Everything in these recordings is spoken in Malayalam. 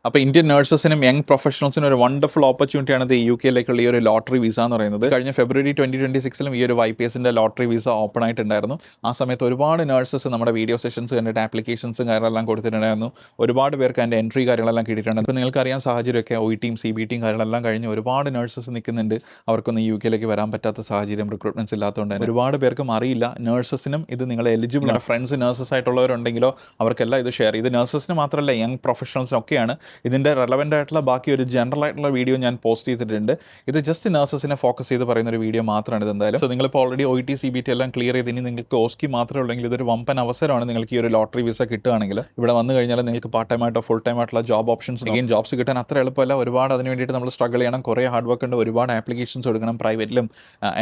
അപ്പോൾ ഇന്ത്യൻ നഴ്സസിനും യങ് പ്രൊഫഷണൽസിനും ഒരു വണ്ടർഫുൾ ഓപ്പർച്യൂണിറ്റിയാണ് ഈ യു കെയിലേക്കുള്ള ഈ ഒരു ലോട്ടറി വിസ എന്ന് പറയുന്നത്. കഴിഞ്ഞ ഫെബ്രുവരി 2026 ഈ ഒരു YPSന്റെ ലോട്ടറി വിസ ഓപ്പൺ ആയിട്ടുണ്ടായിരുന്നു. ആ സമയത്ത് ഒരുപാട് നഴ്സസ് നമ്മുടെ വീഡിയോ സെഷൻസ് കണ്ടിട്ട് ആപ്ലിക്കേഷൻസും കാര്യങ്ങളെല്ലാം കൊടുത്തിട്ടുണ്ടായിരുന്നു. ഒരുപാട് പേർക്ക് അതിൻ്റെ എൻട്രി കാര്യങ്ങളെല്ലാം കിട്ടിയിട്ടുണ്ട്. ഇപ്പോൾ നിങ്ങൾക്കറിയാൻ സാഹചര്യമൊക്കെ OETയും CBTയും കാര്യങ്ങളെല്ലാം കഴിഞ്ഞ് ഒരുപാട് നഴ്സസ് നിൽക്കുന്നുണ്ട്. അവർക്കൊന്നും യു കെയിലേക്ക് വരാൻ പറ്റാത്ത സാഹചര്യം, റിക്രൂട്ട്മെൻറ്റ്സ് ഇല്ലാത്തതുകൊണ്ട് തന്നെ ഒരുപാട് പേർക്കും അറിയില്ല. നഴ്സസിനും ഇത് നിങ്ങൾ എലിജിബിൾ ആണ്. ഫ്രണ്ട്സ് നഴ്സസ് ആയിട്ടുള്ളവരുണ്ടെങ്കിലോ അവർക്കെല്ലാം ഇത് ഷെയർ ചെയ്ത്, നഴ്സസിന് മാത്രമല്ല യങ് പ്രൊഫഷണൽസിനൊക്കെയാണ് ഇതിൻ്റെ റെലവൻ്റ് ആയിട്ടുള്ള ബാക്കി ഒരു ജനറൽ ആയിട്ടുള്ള വീഡിയോ ഞാൻ പോസ്റ്റ് ചെയ്തിട്ടുണ്ട്. ഇത് ജസ്റ്റ് നഴ്സസിനെ ഫോക്കസ് ചെയ്ത് പറയുന്ന ഒരു വീഡിയോ മാത്രമാണ് ഇത് എന്തായാലും. സോ നിങ്ങളിപ്പോൾ ഓൾറെഡി OET CBT എല്ലാം ക്ലിയർ ചെയ്ത് ഇനി നിങ്ങൾക്ക് OSCE മാത്രമേ ഉള്ളെങ്കിൽ ഇതൊരു വമ്പൻ അവസരമാണ്. നിങ്ങൾക്ക് ഈ ഒരു ലോട്ടറി വിസ കിട്ടുകയാണെങ്കിൽ ഇവിടെ വന്നു കഴിഞ്ഞാൽ നിങ്ങൾക്ക് പാർട്ട് ടൈം ആയിട്ടോ ഫുൾ ടൈം ആയിട്ടുള്ള ജോബ് ഓപ്ഷൻസ്, അഗെയിൻ ജോബ്സ് കിട്ടാൻ അത്ര എളുപ്പമല്ല. ഒരുപാട് അതിന് വേണ്ടിയിട്ട് നമ്മൾ സ്ട്രഗിൾ ചെയ്യണം. കുറേ ഹാർഡ് വർക്ക് ഉണ്ട്. ഒരുപാട് ആപ്ലിക്കേഷൻസ് കൊടുക്കണം. പ്രൈവറ്റിലും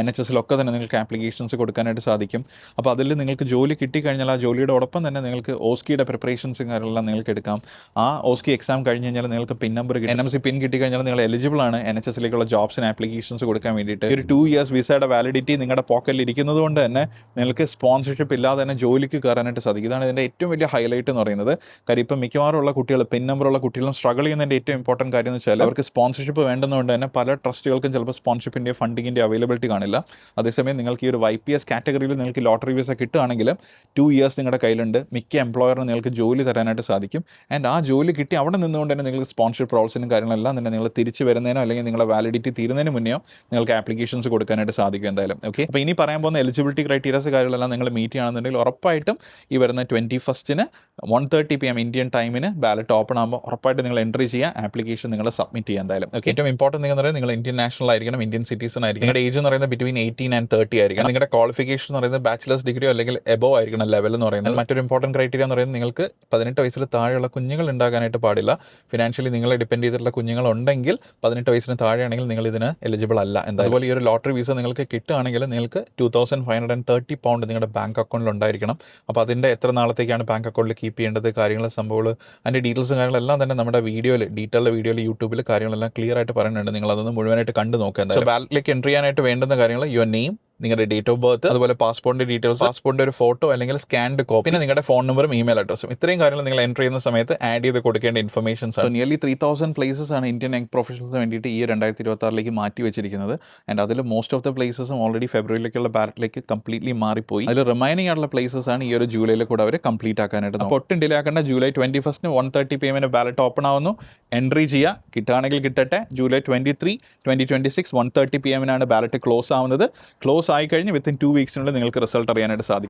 NHSലൊക്കെ തന്നെ നിങ്ങൾക്ക് ആപ്ലിക്കേഷൻസ് കൊടുക്കാനായിട്ട് സാധിക്കും. അപ്പോൾ അതിൽ നിങ്ങൾക്ക് ജോലി കിട്ടിക്കഴിഞ്ഞാൽ ആ ജോലിയോടൊപ്പം തന്നെ നിങ്ങൾക്ക് OSCEയുടെ പ്രിപ്പറേഷൻസും കാര്യങ്ങളെല്ലാം നിങ്ങൾക്ക് എടുക്കാം. ആ OSCE എക്സാം കഴിഞ്ഞ് കഴിഞ്ഞാൽ നിങ്ങൾക്ക് പിൻ നമ്പർ NMC പിൻ കിട്ടിക്കഴിഞ്ഞാൽ നിങ്ങൾ എലിജിബിൾ ആണ് NHSലേക്കുള്ള ജോബ്സിന് ആപ്ലിക്കേഷൻസ് കൊടുക്കാൻ വേണ്ടിയിട്ട്. ഒരു 2 ഇയേഴ്സ് വിസയുടെ വാലിഡിറ്റി നിങ്ങളുടെ പോക്കറ്റിൽ ഇരിക്കുന്നത് കൊണ്ട് തന്നെ നിങ്ങൾക്ക് സ്പോൺസർഷിപ്പ് ഇല്ലാതെ തന്നെ ജോലിക്ക് കയറാനായിട്ട് സാധിക്കും. ഇതാണ് ഇതിൻ്റെ ഏറ്റവും വലിയ ഹൈലൈറ്റ് എന്ന് പറയുന്നത്. കാര്യം ഇപ്പം മിക്കവാറുള്ള കുട്ടികൾ, പിൻ നമ്പറുള്ള കുട്ടികളും സ്ട്രഗിൾ ചെയ്യുന്നതിൻ്റെ ഏറ്റവും ഇമ്പോർട്ടൻറ്റ് കാര്യം എന്ന് വെച്ചാൽ അവർക്ക് സ്പോൺസർഷിപ്പ് വേണ്ടുന്നതുകൊണ്ട് തന്നെ പല ട്രസ്റ്റുകൾക്കും ചിലപ്പോൾ സ്പോൺസർഷിപ്പിൻ്റെ ഫണ്ടിങ്ങിൻ്റെ അവൈലബിലിറ്റി കാണില്ല. അതേസമയം നിങ്ങൾക്ക് ഈ ഒരു YPS കാറ്റഗറിയിൽ നിങ്ങൾക്ക് ലോട്ടറി വിസ കിട്ടുകയാണെങ്കിൽ 2 ഇയേഴ്സ് നിങ്ങളുടെ കയ്യിലുണ്ട്. മിക്ക എംപ്ലോയറിന് നിങ്ങൾക്ക് ജോലി തരാനായിട്ട് സാധിക്കും. ആൻഡ് ആ ജോലി കിട്ടി അവിടെ നിന്നുകൊണ്ട് തന്നെ നിങ്ങൾക്ക് സ്പോൺസർഷിപ്പ് പ്രോസസിനും കാര്യങ്ങളെല്ലാം തന്നെ നിങ്ങൾ തിരിച്ച് വരുന്നതിനോ അല്ലെങ്കിൽ നിങ്ങളുടെ വാലിഡിറ്റി തീരുന്നതിന് മുന്നെയോ നിങ്ങൾക്ക് ആപ്ലിക്കേഷൻസ് കൊടുക്കാനായിട്ട് സാധിക്കും എന്തായാലും. ഓക്കെ, അപ്പോൾ ഇനി പറയാൻ പോകുന്ന എലിജിബിലിറ്റി ക്രൈറ്റീരിയസ് കാര്യങ്ങളെല്ലാം നിങ്ങൾ മീറ്റ് ചെയ്യുകയാണെന്നുണ്ടെങ്കിൽ ഉറപ്പായിട്ടും ഈ വരുന്ന 21 1:30 PM ഇന്ത്യൻ ടൈമിന് ബാലറ്റ് ഓപ്പൺ ആകുമ്പോൾ ഉറപ്പായിട്ട് നിങ്ങൾ എൻട്രി ചെയ്യുക, ആപ്ലിക്കേഷൻ നിങ്ങൾ സബ്മിറ്റ് ചെയ്യുക എന്തായാലും. ഓക്കെ, ഏറ്റവും ഇമ്പോർട്ടൻറ്റ് എന്ന് പറയുന്നത് നിങ്ങൾ ഇന്ത്യൻ നാഷണൽ ആയിരിക്കണം, ഇന്ത്യൻ സിറ്റിസൺ ആയിരിക്കും. നിങ്ങളുടെ ഏജ് എന്ന് പറയുന്നത് ബിറ്റ്വീൻ 18 and 30 ആയിരിക്കണം. നിങ്ങളുടെ ക്വാളിഫിക്കേഷൻ എന്ന് പറയുന്നത് ബാച്ചിലേഴ്സ് ഡിഗ്രിയോ അല്ലെങ്കിൽ എബോവ് ആയിരിക്കണം ലെവൽ എന്ന് പറയുന്നത്. മറ്റൊരു ഇമ്പോർട്ടൻറ്റ് ക്രൈറ്റീരിയ എന്ന് പറയുന്നത് നിങ്ങൾക്ക് 18 വയസ്സിൽ താഴെയുള്ള കുഞ്ഞുങ്ങൾ ഉണ്ടാകാനായിട്ട് പാടില്ല. ഫിനാൻഷ്യലി നിങ്ങളെ ഡിപ്പെൻഡ് ചെയ്തിട്ടുള്ള കുഞ്ഞുങ്ങളുണ്ടെങ്കിൽ 18 വയസ്സിന് താഴെയാണെങ്കിൽ നിങ്ങൾ ഇതിന് എലിജിബിൾ അല്ല. അതുപോലെ ഈ ഒരു ലോട്ടറി വിസ നിങ്ങൾക്ക് കിട്ടുകയാണെങ്കിൽ നിങ്ങൾക്ക് £2,530 നിങ്ങളുടെ ബാങ്ക് അക്കൗണ്ടിൽ ഉണ്ടായിരിക്കണം. അപ്പോൾ അതിൻ്റെ എത്ര നാളത്തേക്കാണ് ബാങ്ക് അക്കൗണ്ടിൽ കീപ്പ് ചെയ്യേണ്ടത്, കാര്യങ്ങൾ, സംഭവങ്ങൾ, അതിൻ്റെ ഡീറ്റെയിൽസും കാര്യങ്ങളെല്ലാം തന്നെ നമ്മുടെ വീഡിയോയിൽ, ഡീറ്റെയിൽഡ് വീഡിയോയിൽ യൂട്യൂബിൽ കാര്യങ്ങളെല്ലാം ക്ലിയർ ആയിട്ട് പറയുന്നുണ്ട്. നിങ്ങൾ അതൊന്ന് മുഴുവനായിട്ട് കണ്ടു നോക്കുക. സോ ബാലറ്റിലേക്ക് എൻട്രി ചെയ്യാനായിട്ട് വേണ്ടുന്ന കാര്യങ്ങൾ യുവർ നെയിം, നിങ്ങളുടെ ഡേറ്റ് ഓഫ് ബർത്ത്, അതുപോലെ പാസ്പോർട്ടിൻ്റെ ഡീറ്റെയിൽസ്, പാസ്പോർട്ടിൻ്റെ ഒരു ഫോട്ടോ അല്ലെങ്കിൽ സ്കാൻഡ് കോപ്പി, പിന്നെ നിങ്ങളുടെ ഫോൺ നമ്പറും ഇമെയിൽ അഡ്രസ്സും. ഇത്രയും കാര്യങ്ങൾ നിങ്ങൾ എൻ്റർ ചെയ്യുന്ന സമയത്ത് ആഡ് ചെയ്ത് കൊടുക്കേണ്ട ഇൻഫർമേഷൻസ് ആണ്. നിയർലി 3000 പ്ലേസസ് ആണ് ഇന്ത്യൻ യങ് പ്രൊഫഷണൽസിന് വേണ്ടിയിട്ട് ഈ 2026 മാറ്റി വെച്ചിരിക്കുന്നത്. ആൻഡ് അതിൽ മോസ്റ്റ് ഓഫ് ദ പ്ലേസസും ഓൾറെഡി ഫെബ്രുവരിയിലേക്കുള്ള ബാലറ്റിലേക്ക് കംപ്ലീറ്റ്ലി മാറിപ്പോയി. അതിൽ റിമൈനിങ് ആയിട്ടുള്ള പ്ലേസസ് ആണ് ഈ ഒരു ജൂലൈയിൽ കൂടെ അവർ കംപ്ലീറ്റ് ആക്കാനായിട്ട്. അപ്പോൾ ഒട്ടും ഡിലേ ആക്കേണ്ട. ജൂലൈ 21 1:30 PM ബാലറ്റ് ഓപ്പൺ ആവുന്നു. എൻട്രി ചെയ്യുക, കിട്ടുകയാണെങ്കിൽ കിട്ടട്ടെ. ജൂലൈ 23 2026 1:30 PM ബാലറ്റ് ക്ലോസ് ആവുന്നത്. ക്ലോസ് ആയി കഴിഞ്ഞ് വിത്തിൻ 2 വീക്സിനുള്ളിൽ നിങ്ങൾക്ക് റിസൾട്ട് അറിയാനായിട്ട് സാധിക്കും.